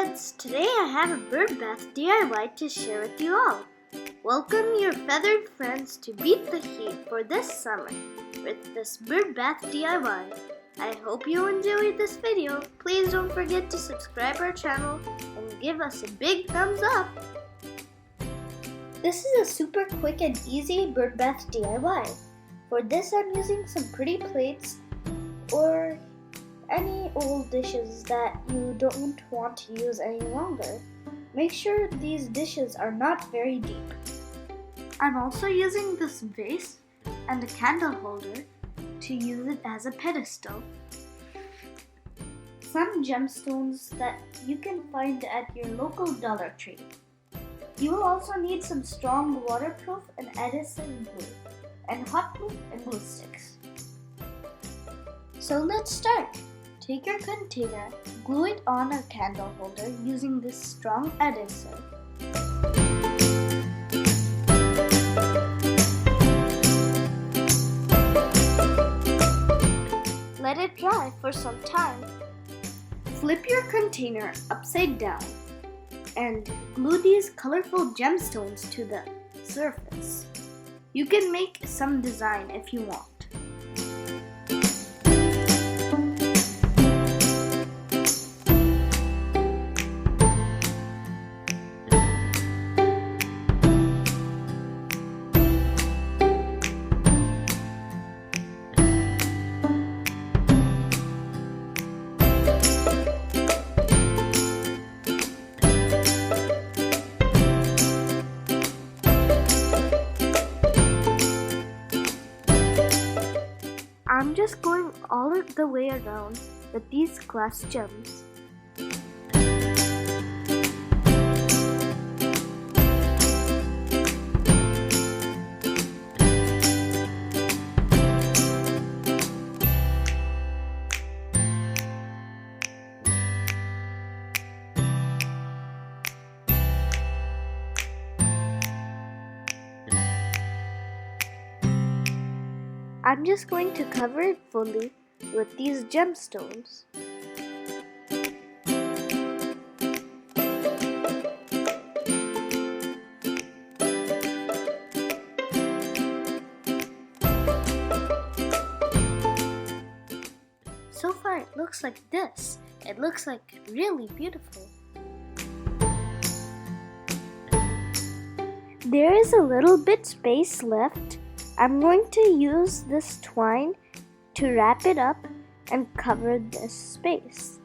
kids! Today I have a bird bath DIY to share with you all. Welcome your feathered friends to beat the heat for this summer with this bird bath DIY. I hope you enjoyed this video. Please don't forget to subscribe our channel and give us a big thumbs up. This is a super quick and easy bird bath DIY. For this I'm using some pretty plates or any old dishes that you don't want to use any longer. Make sure these dishes are not very deep. I'm also using this vase and a candle holder to use it as a pedestal. Some gemstones that you can find at your local Dollar Tree. You will also need some strong waterproof and adhesive glue, and hot glue and glue sticks. So let's start. Take your container, glue it on a candle holder using this strong adhesive. Let it dry for some time. Flip your container upside down and glue these colorful gemstones to the surface. You can make some design if you want. I'm just going all the way around with these glass gems. I'm just going to cover it fully with these gemstones. So far it looks like this. It looks like really beautiful. There is a little bit space left. I'm going to use this twine to wrap it up and cover this space.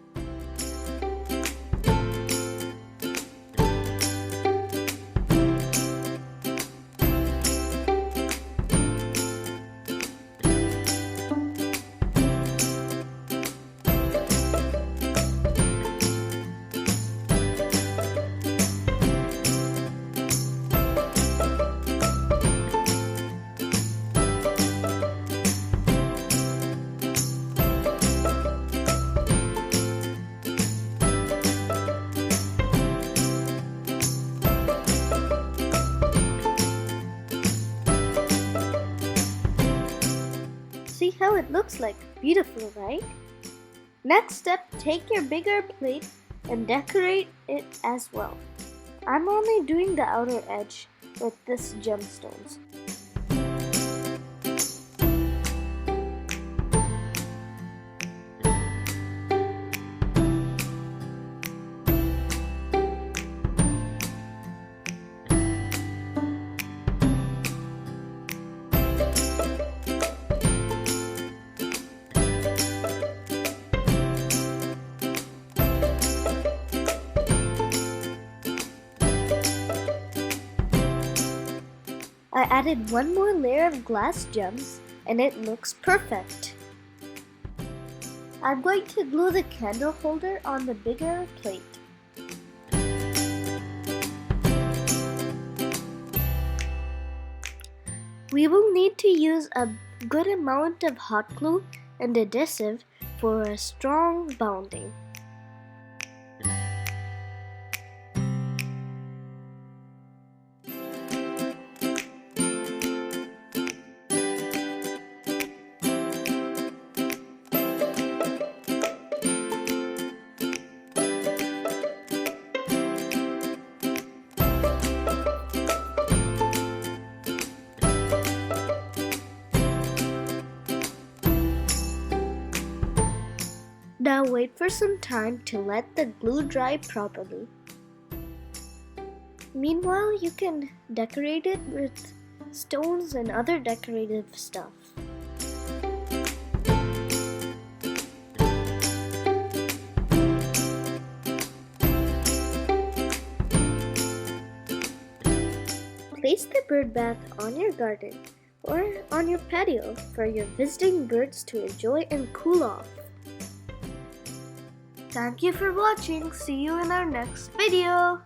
See how it looks like? Beautiful, right? Next step, take your bigger plate and decorate it as well. I'm only doing the outer edge with this gemstones. I added one more layer of glass gems and it looks perfect. I'm going to glue the candle holder on the bigger plate. We will need to use a good amount of hot glue and adhesive for a strong bonding. Now wait for some time to let the glue dry properly. Meanwhile, you can decorate it with stones and other decorative stuff. Place the bird bath on your garden or on your patio for your visiting birds to enjoy and cool off. Thank you for watching. See you in our next video.